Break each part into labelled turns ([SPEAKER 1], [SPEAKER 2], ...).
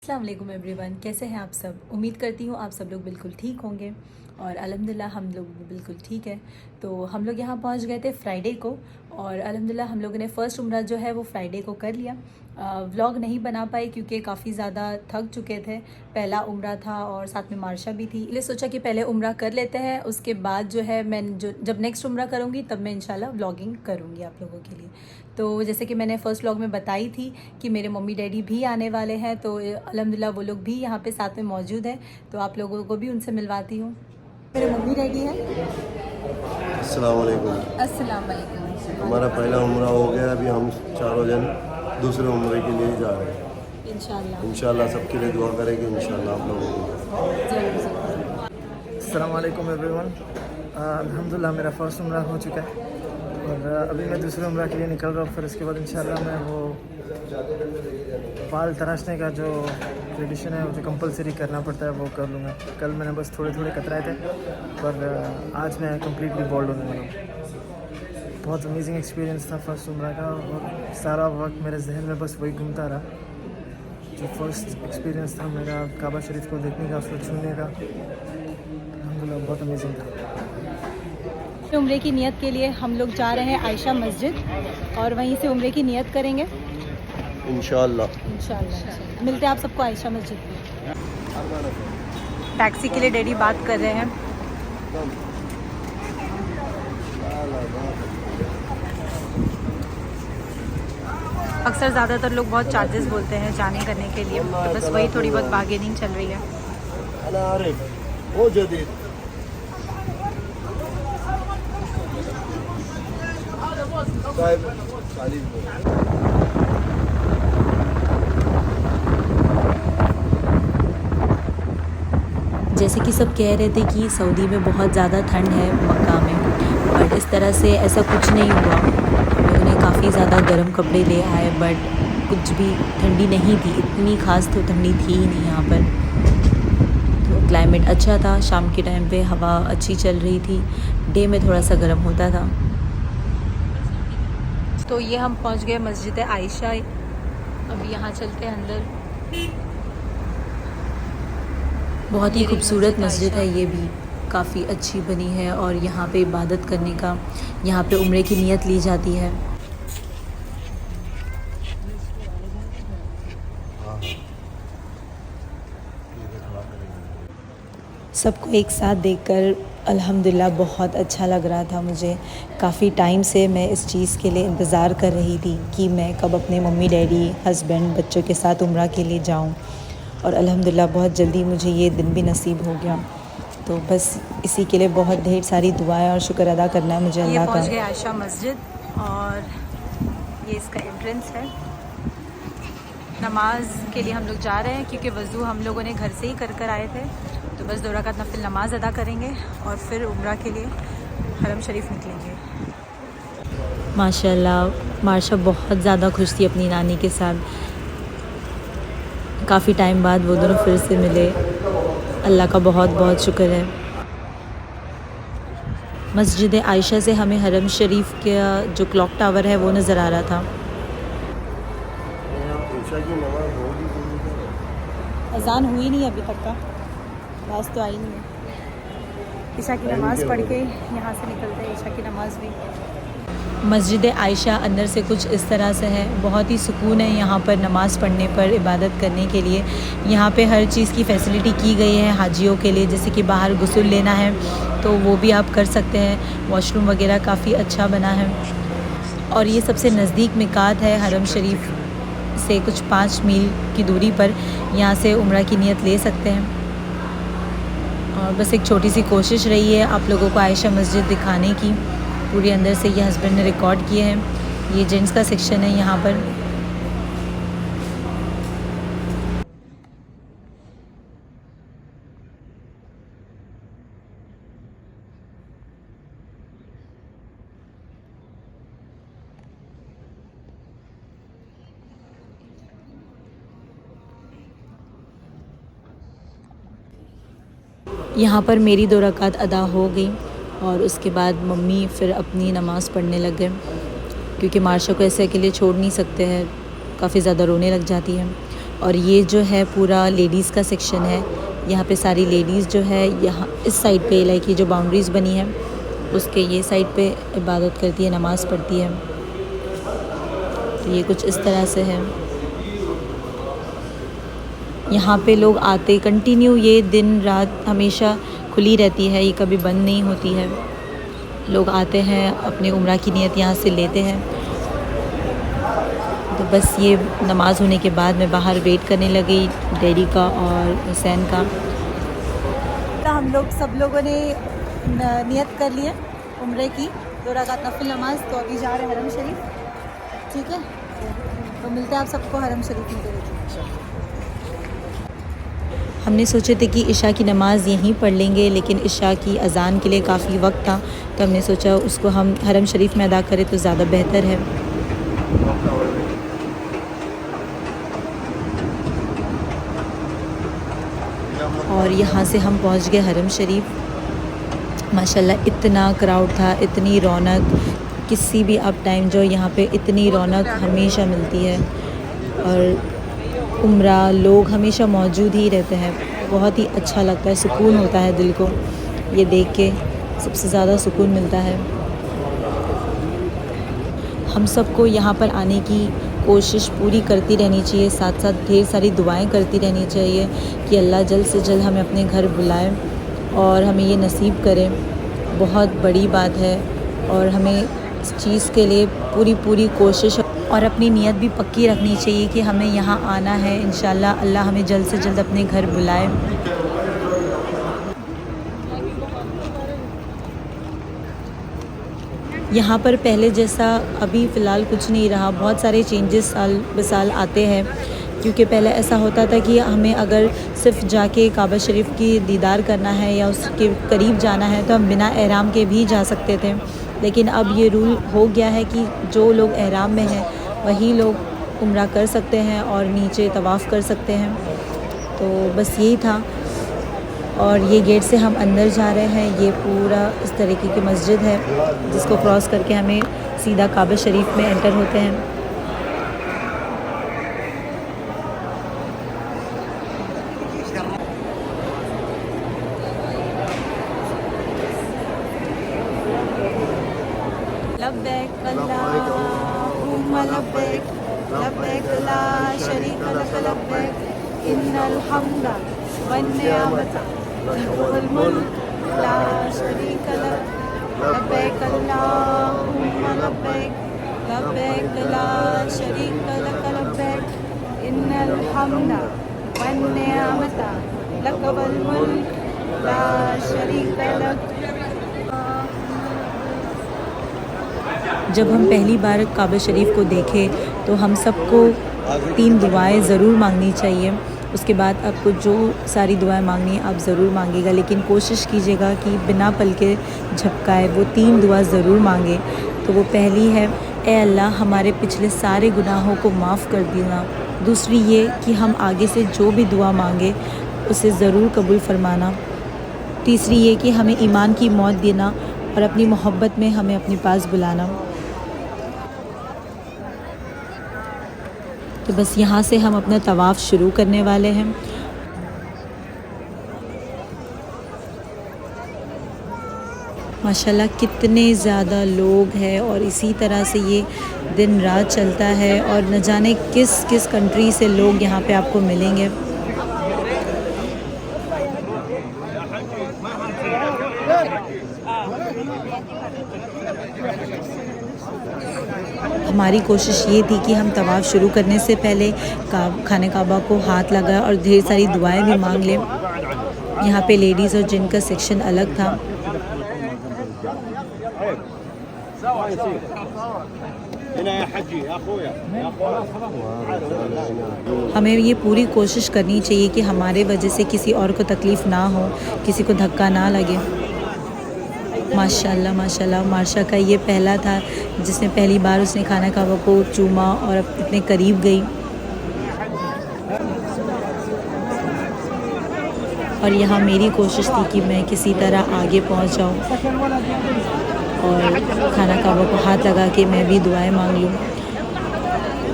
[SPEAKER 1] अस्सलाम वालेकुम एवरीवन, कैसे हैं आप सब। उम्मीद करती हूँ आप सब लोग बिल्कुल ठीक होंगे और अल्हम्दुलिल्लाह हम लोग भी बिल्कुल ठीक है। तो हम लोग यहाँ पहुँच गए थे फ्राइडे को और अल्हम्दुलिल्लाह हम लोगों ने फ़र्स्ट उम्रा जो है वो फ्राइडे को कर लिया। व्लॉग नहीं बना पाए क्योंकि काफ़ी ज़्यादा थक चुके थे। पहला उम्रा था और साथ में मार्शा भी थी, इसलिए सोचा कि पहले उम्रा कर लेते हैं, उसके बाद जो है मैं जब नेक्स्ट उम्रा करूँगी तब मैं इंशाल्लाह व्लॉगिंग करूँगी आप लोगों के लिए। तो जैसे कि मैंने फ़र्स्ट व्लॉग में बताई थी कि मेरे मम्मी डैडी भी आने वाले हैं, तो अल्हम्दुलिल्लाह वो लोग भी यहाँ पे साथ में मौजूद हैं, तो आप लोगों को भी उनसे मिलवाती हूँ। मेरे मम्मी डैडी हैं।
[SPEAKER 2] अस्सलाम वालेकुम।
[SPEAKER 1] अस्सलाम वालेकुम।
[SPEAKER 2] हमारा पहला उम्रा हो गया, अभी हम चारों जन दूसरे उम्रे के लिए जा रहे हैं।
[SPEAKER 1] इंशाल्लाह
[SPEAKER 2] इंशाल्लाह सबके लिए दुआ करेंगे, इंशाल्लाह आप लोगों को।
[SPEAKER 1] ज़रूर ज़रूर।
[SPEAKER 3] अस्सलाम वालेकुम एवरीवन। अल्हम्दुलिल्लाह मेरा फ़र्स्ट उम्रा हो चुका है और अभी मैं दूसरे उम्रा के लिए निकल रहा हूँ। फिर उसके बाद इंशाल्लाह मैं वो बाल तराशने का जो ट्रेडिशन है, वो जो कंपलसरी करना पड़ता है वो कर लूँगा। कल मैंने बस थोड़े थोड़े कतराए थे पर आज मैं कम्प्लीटली बॉल्ड होने वाला हूँ। बहुत अमेजिंग एक्सपीरियंस था फ़र्स्ट उम्रा का और सारा वक्त मेरे जहन में बस वही घूमता रहा। जो फर्स्ट एक्सपीरियंस था मेरा काबा शरीफ को देखने का, उसको छूने का, अल्हम्दुलिल्लाह बहुत अमेजिंग था।
[SPEAKER 1] उम्रे की नियत के लिए हम लोग जा रहे हैं आयशा मस्जिद और वहीं से उम्रे की नियत करेंगे
[SPEAKER 2] इंशाल्लाह।
[SPEAKER 1] इंशाल्लाह। मिलते हैं आप सबको आयशा मस्जिद पे। टैक्सी के लिए डैडी बात कर रहे हैं। अक्सर ज़्यादातर लोग बहुत चार्जेस बोलते हैं जाने करने के लिए, तो बस वही थोड़ी बहुत बार्गेनिंग चल रही है।
[SPEAKER 2] अना आरिफ वो जदीद
[SPEAKER 1] जैसे कि सब कह रहे थे कि सऊदी में बहुत ज़्यादा ठंड है मक्का में, बट इस तरह से ऐसा कुछ नहीं हुआ। हम लोगों ने काफ़ी ज़्यादा गर्म कपड़े ले आए बट कुछ भी ठंडी नहीं थी, इतनी ख़ास तो ठंडी थी ही नहीं यहाँ पर। तो क्लाइमेट अच्छा था, शाम के टाइम पे हवा अच्छी चल रही थी, डे में थोड़ा सा गर्म होता था। तो ये हम पहुँच गए मस्जिद आयशा। अभी यहाँ चलते हैं अंदर। बहुत ही खूबसूरत मस्जिद है, ये भी काफ़ी अच्छी बनी है और यहाँ पे इबादत करने का, यहाँ पे उम्रे की नियत ली जाती है। सबको एक साथ देखकर अल्हम्दुलिल्लाह बहुत अच्छा लग रहा था मुझे। काफ़ी टाइम से मैं इस चीज़ के लिए इंतज़ार कर रही थी कि मैं कब अपने मम्मी डैडी, हस्बैंड, बच्चों के साथ उम्रा के लिए जाऊँ और अल्हम्दुलिल्लाह बहुत जल्दी मुझे ये दिन भी नसीब हो गया। तो बस इसी के लिए बहुत ढेर सारी दुआएं और शुक्र अदा करना है मुझे अल्लाह का। ये पहुँच गए आयशा मस्जिद और ये इसका एंट्रेंस है। नमाज के लिए हम लोग जा रहे हैं क्योंकि वज़ू हम लोगों ने घर से ही कर आए थे, तो बस 2 रकात नफिल नमाज अदा करेंगे और फिर उम्रा के लिए हरम शरीफ निकलेंगे। माशाल्लाह मार्शा बहुत ज़्यादा खुश थी अपनी नानी के साथ। काफ़ी टाइम बाद वो दोनों फिर से मिले, अल्लाह का बहुत बहुत शुक्र है। मस्जिद आयशा से हमें हरम शरीफ का जो क्लॉक टावर है वो नज़र आ रहा था। अजान हुई नहीं अभी तक का, आवाज़ तो आई नहीं है। ईशा की नमाज़ पढ़ के यहाँ से निकलते हैं, ईशा की नमाज़ भी। मस्जिद आयशा अंदर से कुछ इस तरह से है, बहुत ही सुकून है यहाँ पर नमाज़ पढ़ने पर, इबादत करने के लिए। यहाँ पे हर चीज़ की फ़ैसिलिटी की गई है हाजियों के लिए, जैसे कि बाहर गुस्ल लेना है तो वो भी आप कर सकते हैं। वॉशरूम वगैरह काफ़ी अच्छा बना है और ये सबसे नज़दीक मिकात है हरम शरीफ से, कुछ 5 मील की दूरी पर। यहाँ से उम्रा की नियत ले सकते हैं और बस एक छोटी सी कोशिश रही है आप लोगों को आयशा मस्जिद दिखाने की। पूरी अंदर से ये हस्बैंड ने रिकॉर्ड किए हैं। ये जेंट्स का सेक्शन है यहाँ पर। यहाँ पर मेरी 2 रकात अदा हो गई और उसके बाद मम्मी फिर अपनी नमाज़ पढ़ने लग गए क्योंकि मार्शा को ऐसे अकेले छोड़ नहीं सकते हैं, काफ़ी ज़्यादा रोने लग जाती है। और ये जो है पूरा लेडीज़ का सेक्शन है। यहाँ पे सारी लेडीज़ जो है यहाँ इस साइड पे लाइक ये जो बाउंड्रीज़ बनी है उसके ये साइड पे इबादत करती है, नमाज़ पढ़ती है। तो ये कुछ इस तरह से है। यहाँ पे लोग आते कंटिन्यू, ये दिन रात हमेशा खुली रहती है, ये कभी बंद नहीं होती है। लोग आते हैं अपने उम्रा की नियत यहाँ से लेते हैं। तो बस ये नमाज़ होने के बाद मैं बाहर वेट करने लगी डैडी का और हुसैन का। हम लोग सब लोगों ने नियत कर लिया उम्रे की 2 रकात नफिल नमाज। तो अभी जा रहे हैं हरम शरीफ, ठीक है। तो मिलते हैं आप सबको हरम शरीफ में। हमने सोचे थे कि इशा की नमाज़ यहीं पढ़ लेंगे, लेकिन इशा की अज़ान के लिए काफ़ी वक्त था, तो हमने सोचा उसको हम हरम शरीफ में अदा करें तो ज़्यादा बेहतर है। और यहाँ से हम पहुँच गए हरम शरीफ। माशाल्लाह इतना क्राउड था, इतनी रौनक, किसी भी अप टाइम जो यहाँ पे इतनी रौनक हमेशा मिलती है। और उम्रा लोग हमेशा मौजूद ही रहते हैं। बहुत ही अच्छा लगता है, सुकून होता है दिल को, ये देख के सबसे ज़्यादा सुकून मिलता है। हम सबको यहाँ पर आने की कोशिश पूरी करती रहनी चाहिए, साथ साथ ढेर सारी दुआएं करती रहनी चाहिए कि अल्लाह जल्द से जल्द हमें अपने घर बुलाए और हमें ये नसीब करे। बहुत बड़ी बात है और हमें इस चीज़ के लिए पूरी कोशिश और अपनी नीयत भी पक्की रखनी चाहिए कि हमें यहाँ आना है। इंशाल्लाह अल्लाह हमें जल्द से जल्द अपने घर बुलाए। यहाँ पर पहले जैसा अभी फ़िलहाल कुछ नहीं रहा, बहुत सारे चेंजेस साल बसाल आते हैं। क्योंकि पहले ऐसा होता था कि हमें अगर सिर्फ जाके काबा शरीफ की दीदार करना है या उसके करीब जाना है तो हम बिना एहराम के भी जा सकते थे, लेकिन अब ये रूल हो गया है कि जो लोग एहराम में हैं वही लोग उम्रा कर सकते हैं और नीचे तवाफ़ कर सकते हैं। तो बस यही था। और ये गेट से हम अंदर जा रहे हैं। ये पूरा इस तरीके की मस्जिद है जिसको क्रॉस करके हमें सीधा काबा शरीफ में एंटर होते हैं। लब्बैक अल्लाहुम्मा लब्बैक, लब्बैक ला शरीका लक लब्बैक, इन्नल हम्दा वन निअमत वल मुल्क ला शरीका लक, लब्बैक अल्लाहुम्मा लब्बैक, लब्बैक ला शरीका लक लब्बैक, इन्नल हम्दा वन निअमत लक वल मुल्क ला शरीका लक। जब हम पहली बार काबा शरीफ को देखें तो हम सबको 3 दुआएं ज़रूर मांगनी चाहिए। उसके बाद आपको जो सारी दुआएं मांगनी है आप ज़रूर मांगिएगा, लेकिन कोशिश कीजिएगा कि बिना पलके झपकाए वो 3 दुआ ज़रूर मांगे। तो वो पहली है, ए अल्लाह हमारे पिछले सारे गुनाहों को माफ़ कर देना। दूसरी ये कि हम आगे से जो भी दुआ मांगे उसे ज़रूर कबूल फरमाना। तीसरी ये कि हमें ईमान की मौत देना और अपनी मोहब्बत में हमें अपने पास बुलाना। तो बस यहाँ से हम अपना तवाफ़ शुरू करने वाले हैं। माशाल्लाह कितने ज़्यादा लोग हैं और इसी तरह से ये दिन रात चलता है और न जाने किस किस कंट्री से लोग यहाँ पे आपको मिलेंगे। हमारी कोशिश ये थी कि हम तवाफ़ शुरू करने से पहले खाने काबा को हाथ लगाए और ढेर सारी दुआएं भी मांग लें। यहाँ पे लेडीज़ और जेंट्स का सेक्शन अलग था। हमें ये पूरी कोशिश करनी चाहिए कि हमारे वजह से किसी और को तकलीफ़ ना हो, किसी को धक्का ना लगे। माशाल्लाह माशाल्लाह मार्शा का ये पहला था जिसने पहली बार उसने खाना काबा को चूमा और अपने करीब गई। और यहाँ मेरी कोशिश थी कि मैं किसी तरह आगे पहुँच जाऊँ और खाना काबा को हाथ लगा के मैं भी दुआएं मांग लूँ।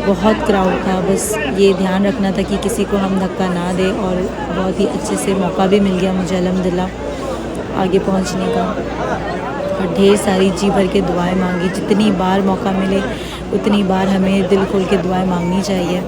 [SPEAKER 1] बहुत क्राउड था। बस ये ध्यान रखना था कि किसी को हम धक्का ना दें, और बहुत ही अच्छे से मौका भी मिल गया मुझे अल्हम्दुलिल्लाह आगे पहुंचने का। और ढेर सारी जी भर के दुआएं मांगी। जितनी बार मौका मिले उतनी बार हमें दिल खोल के दुआएं मांगनी चाहिए।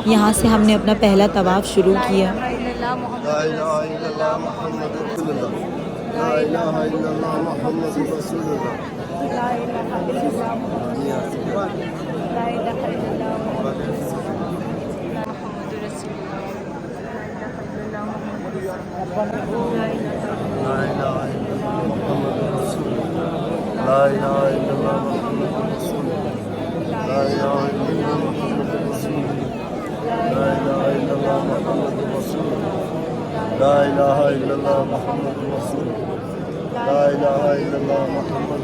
[SPEAKER 1] यहाँ से हमने अपना पहला तवाफ़ शुरू किया।
[SPEAKER 2] ला इलाहा इल्लल्लाह मुहम्मद रसूलुल्लाह, ला इलाहा इल्लल्लाह मुहम्मद रसूलुल्लाह, ला इलाहा इल्लल्लाह मुहम्मद रसूलुल्लाह, ला इलाहा इल्लल्लाह मुहम्मद रसूलुल्लाह, ला इलाहा इल्लल्लाह मुहम्मद रसूलुल्लाह, ला इलाहा इल्लल्लाह मुहम्मद रसूलुल्लाह, ला इलाहा इल्लल्लाह मुहम्मद रसूलुल्लाह, ला इलाहा इल्लल्लाह मुहम्मद रसूलुल्लाह, ला इलाहा इल्लल्लाह मुहम्मद रसूलुल्लाह, ला इलाहा इल्लल्लाह मुहम्मद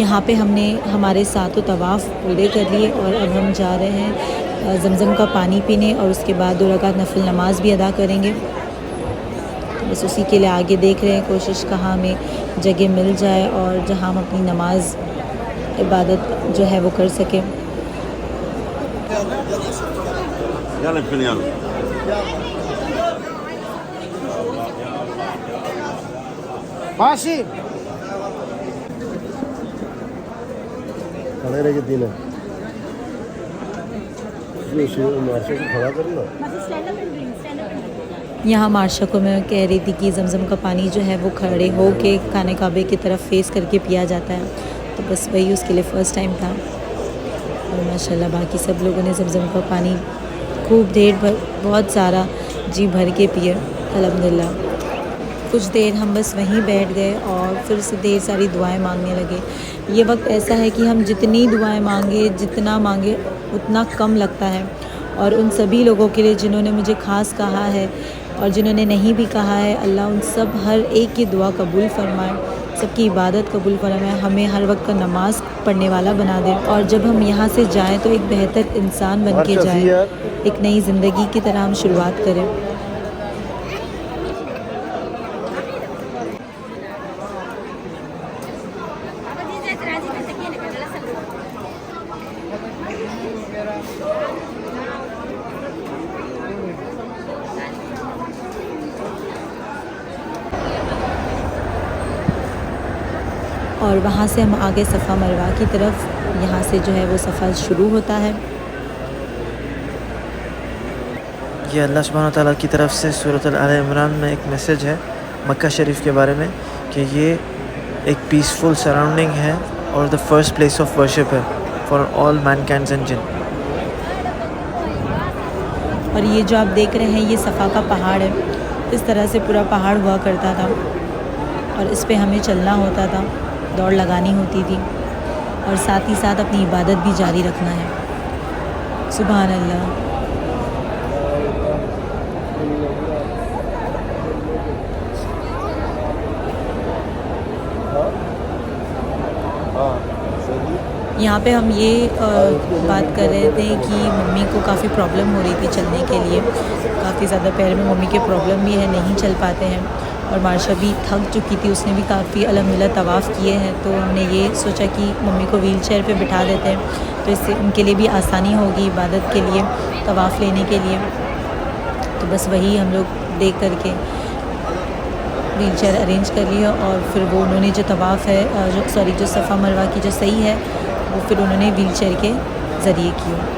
[SPEAKER 1] यहाँ पे हमने हमारे सातों तवाफ़ पूरे कर लिए और अब हम जा रहे हैं ज़मज़म का पानी पीने, और उसके बाद 2 रकात नफिल नमाज भी अदा करेंगे। बस उसी के लिए आगे देख रहे हैं, कोशिश कहाँ हमें जगह मिल जाए और जहाँ हम अपनी नमाज इबादत जो है वो कर सकें।
[SPEAKER 2] खड़े रह के दिन है मार्शल को खड़ा करना।
[SPEAKER 1] यहाँ मार्शा को मैं कह रही थी कि ज़मज़म का पानी जो है वो खड़े हो के खाने काबे की तरफ फेस करके पिया जाता है, तो बस वही उसके लिए फ़र्स्ट टाइम था। और माशाल्लाह बाकी सब लोगों ने ज़मज़म का पानी खूब देर भर बहुत सारा जी भर के पिए अल्हम्दुलिल्लाह। कुछ देर हम बस वहीं बैठ गए और फिर से ढेर सारी दुआएं मांगने लगे। ये वक्त ऐसा है कि हम जितनी दुआएं मांगे, जितना मांगे उतना कम लगता है। और उन सभी लोगों के लिए जिन्होंने मुझे ख़ास कहा है और जिन्होंने नहीं भी कहा है, अल्लाह उन सब हर एक की दुआ कबूल फ़रमाए, सबकी इबादत कबूल फरमाए, हमें हर वक्त का नमाज़ पढ़ने वाला बना दे। और जब हम यहाँ से जाएं तो एक बेहतर इंसान बन के जाएं, एक नई ज़िंदगी की तरह हम शुरुआत करें। और वहाँ से हम आगे सफ़ा मरवा की तरफ, यहाँ से जो है वो सफ़र शुरू होता है।
[SPEAKER 3] ये अल्लाह सुब्हानहू व तआला की तरफ से सूरत आल इमरान में एक मैसेज है मक्का शरीफ के बारे में कि ये एक पीसफुल सराउंडिंग है और the first place of worship है फॉर ऑल मैनकाइंड्स एंड जिन।
[SPEAKER 1] और ये जो आप देख रहे हैं ये सफ़ा का पहाड़ है। इस तरह से पूरा पहाड़ हुआ करता था और इस पे हमें चलना होता था, दौड़ लगानी होती थी और साथ ही साथ अपनी इबादत भी जारी रखना है। सुभान अल्लाह। यहाँ पे हम ये बात कर रहे थे कि मम्मी को काफ़ी प्रॉब्लम हो रही थी चलने के लिए, काफ़ी ज़्यादा पैर में मम्मी के प्रॉब्लम भी है, नहीं चल पाते हैं। और मार्शा भी थक चुकी थी, उसने भी काफ़ी अल्हम्दुलिल्लाह तवाफ़ किए हैं, तो हमने ये सोचा कि मम्मी को व्हील चेयर पर बिठा देते हैं, तो इससे उनके लिए भी आसानी होगी इबादत के लिए, तवाफ़ लेने के लिए। तो बस वही हम लोग देख करके व्हील चेयर अरेंज कर लिया और फिर वो उन्होंने जो तवाफ़ है जो सफ़ा मरवा की जो सही है वो फिर उन्होंने व्हील चेयर के ज़रिए किया।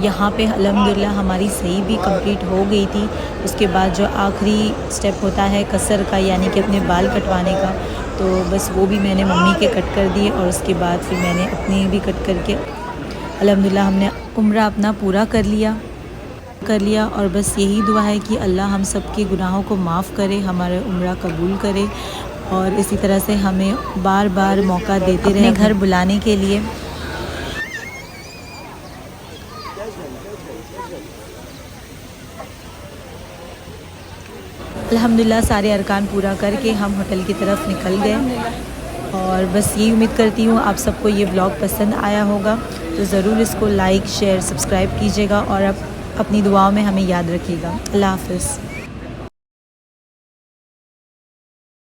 [SPEAKER 1] यहाँ पे अल्हम्दुलिल्लाह हमारी सही भी कंप्लीट हो गई थी। उसके बाद जो आखिरी स्टेप होता है कसर का, यानी कि अपने बाल कटवाने का, तो बस वो भी मैंने मम्मी के कट कर दिए और उसके बाद फिर मैंने अपने भी कट करके अल्हम्दुलिल्लाह हमने उम्रा अपना पूरा कर लिया। और बस यही दुआ है कि अल्लाह हम सब के गुनाहों को माफ़ करे, हमारे उम्रा कबूल करे और इसी तरह से हमें बार बार मौका देते रहे घर बुलाने के लिए। अल्हम्दुलिल्लाह सारे अरकान पूरा करके हम होटल की तरफ निकल गए और बस यही उम्मीद करती हूँ आप सबको ये व्लॉग पसंद आया होगा, तो ज़रूर इसको लाइक शेयर सब्सक्राइब कीजिएगा और अपनी दुआओं में हमें याद रखिएगा। अल्लाह हाफ़िज़।